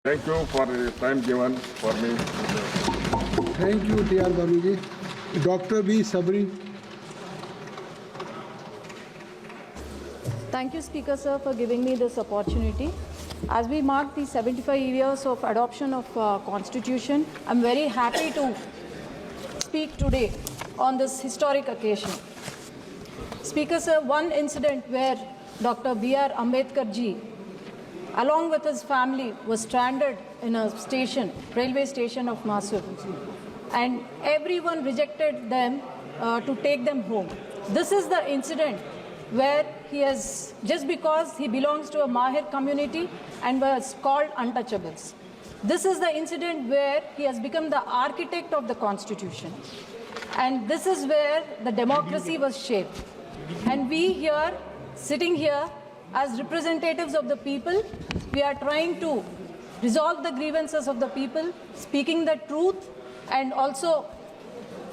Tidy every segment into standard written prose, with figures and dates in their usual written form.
Thank you for the time given for me. Thank you, T.R. Babuji. Dr. B. Sabri. Thank you, Speaker, sir, for giving me this opportunity. As we mark the 75 years of adoption of Constitution, I'm very happy to speak today on this historic occasion. Speaker, sir, one incident where Dr. B.R. Ambedkar ji, along with his family, was stranded in a station, railway station of Mysore, and everyone rejected them to take them home. This is the incident where he has, just because he belongs to a Mahir community and was called untouchables. This is the incident where he has become the architect of the Constitution. And this is where the democracy was shaped. And we here, sitting here, as representatives of the people, we are trying to resolve the grievances of the people, speaking the truth, and also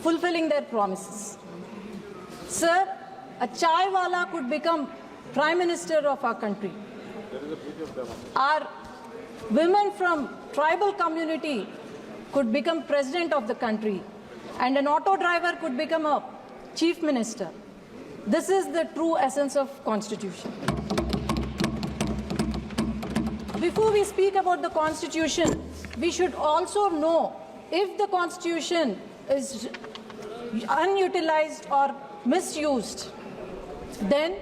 fulfilling their promises. Sir, a chai wala could become Prime Minister of our country. Our women from tribal community could become President of the country, and an auto driver could become a Chief Minister. This is the true essence of Constitution. Before we speak about the Constitution, we should also know if the Constitution is unutilized or misused, then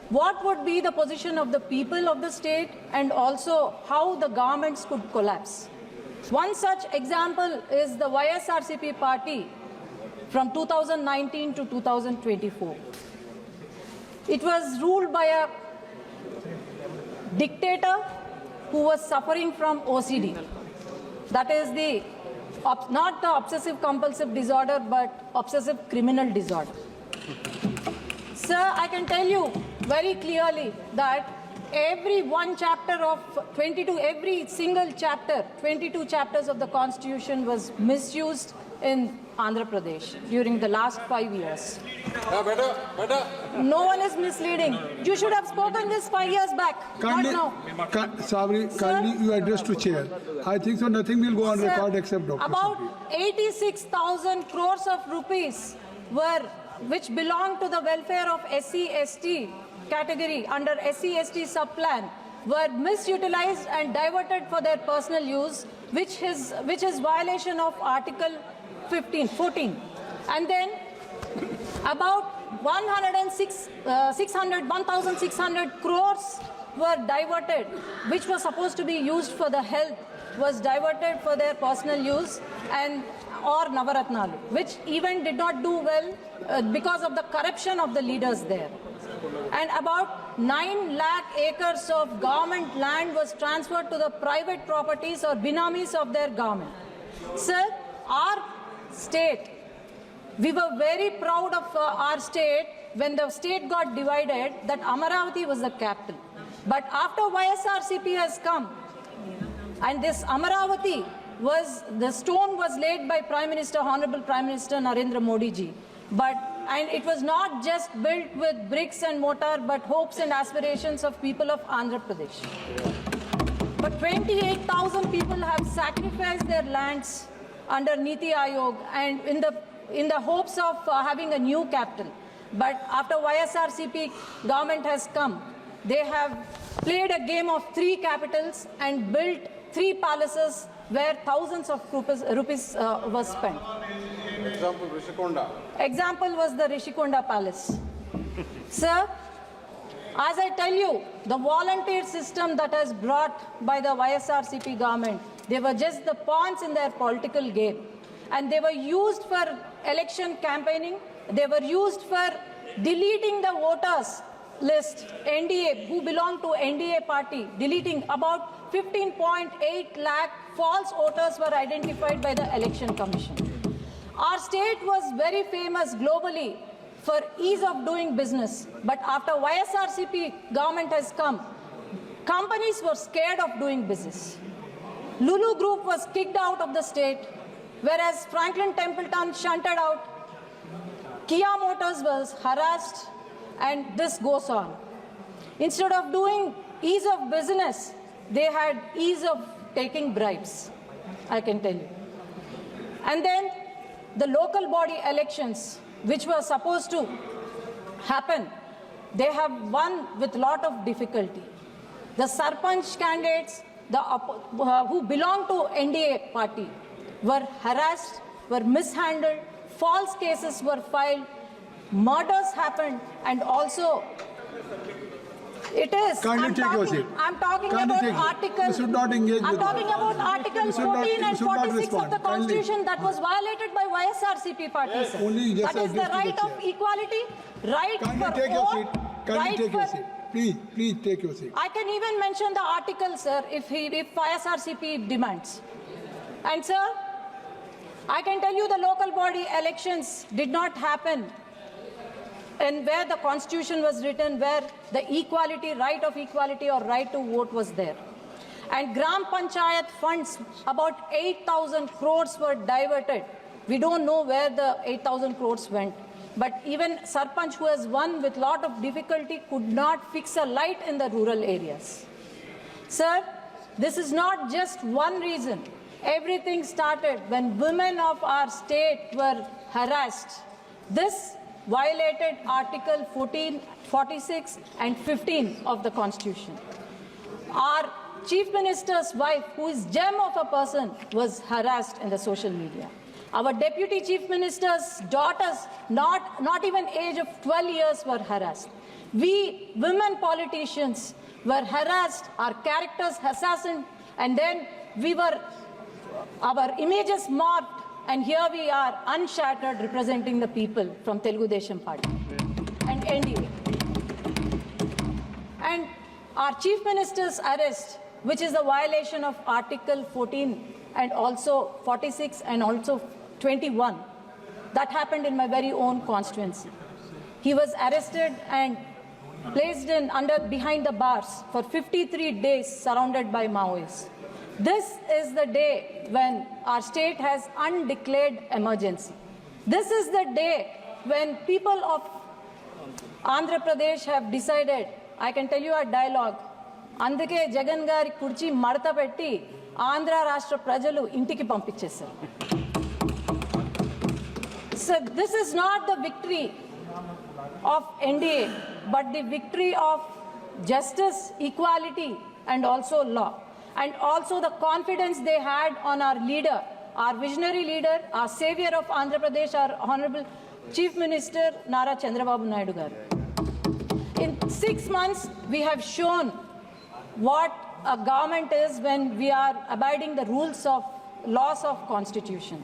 what would be the position of the people of the state, and also how the governments could collapse. One such example is the YSRCP party from 2019 to 2024. It was ruled by a dictator who was suffering from OCD. That is not the obsessive compulsive disorder, but obsessive criminal disorder. Sir, I can tell you very clearly that every one chapter of 22, every single chapter, 22 chapters of the Constitution was misused in Andhra Pradesh during the last 5 years. No one is misleading. You should have spoken this 5 years back, Kindly, not now. Sabri, kindly you address to chair. I think so. Nothing will go on Sir, record except Dr. about Sabri. 86,000 crores of rupees which belong to the welfare of SC/ST category under SC/ST sub-plan were misutilized and diverted for their personal use, which is violation of Article 14. And then about 1,600 crores were diverted, which was supposed to be used for the health, was diverted for their personal use, and or Navaratnalu, which even did not do well because of the corruption of the leaders there. And about 9 lakh acres of government land was transferred to the private properties or binamis of their government. Sir, our state, we were very proud of our state when the state got divided, that Amaravati was the capital. But after YSRCP has come, and this Amaravati the stone was laid by Honorable Prime Minister Narendra Modi ji. And it was not just built with bricks and mortar, but hopes and aspirations of people of Andhra Pradesh. But 28,000 people have sacrificed their lands under Niti Aayog and in the hopes of having a new capital. But after YSRCP government has come, they have played a game of 3 capitals and built 3 palaces where thousands of rupees was spent. Example, Rishikonda. Example was the Rishikonda Palace. Sir, as I tell you, the volunteer system that has brought by the YSRCP government, they were just the pawns in their political game. And they were used for election campaigning. They were used for deleting the voters list, NDA, who belong to NDA party, deleting about 15.8 lakh false voters were identified by the Election Commission. Our state was very famous globally for ease of doing business. But after YSRCP government has come, companies were scared of doing business. Lulu Group was kicked out of the state, whereas Franklin Templeton shunted out. Kia Motors was harassed, and this goes on. Instead of doing ease of business, they had ease of taking bribes, I can tell you. And then the local body elections, which were supposed to happen, they have won with a lot of difficulty. The Sarpanch candidates who belong to NDA party were harassed, were mishandled, false cases were filed, murders happened, and also it is. Kindly take your seat. I'm talking Kindly about take- Article. You should not engage I'm with talking that. about Article You should not- 14 and you should not 46 of the respond. Kindly. Constitution that was violated by YSRCP party, sir. Only just That is the address to the right of chair. equality, right Kindly for take your vote, seat. Kindly right take your for- seat. Please take your seat. I can even mention the article, sir, if YSRCP demands. And sir, I can tell you the local body elections did not happen and where the Constitution was written, where the equality, right of equality or right to vote was there. And Gram Panchayat funds, about 8,000 crores were diverted. We don't know where the 8,000 crores went. But even Sarpanch, who has won with lot of difficulty, could not fix a light in the rural areas. Sir, this is not just one reason. Everything started when women of our state were harassed. This violated Article 14, 46 and 15 of the Constitution. Our Chief Minister's wife, who is gem of a person, was harassed in the social media. Our Deputy Chief Minister's daughters, not even age of 12 years, were harassed. We women politicians were harassed, our characters assassinated, and then our images mocked, and here we are unshattered representing the people from Telugu Desam Party and NDA. And our Chief Minister's arrest, which is a violation of Article 14 and also 46 and also 21, that happened in my very own constituency. He was arrested and placed behind the bars for 53 days surrounded by Maoists. This is the day when our state has undeclared emergency. This is the day when people of Andhra Pradesh have decided, I can tell you a dialogue, అందుకే జగన్ గారి కుర్చీ మడత పెట్టి ఆంధ్ర రాష్ట్ర ప్రజలు ఇంటికి పంపించేశారు. So this is not the victory of NDA, but the victory of justice, equality, and also law. And also the confidence they had on our leader, our visionary leader, our savior of Andhra Pradesh, our Honorable Chief Minister Nara Chandrababu Naidu garu. In 6 months, we have shown what a government is when we are abiding the rules of laws of Constitution.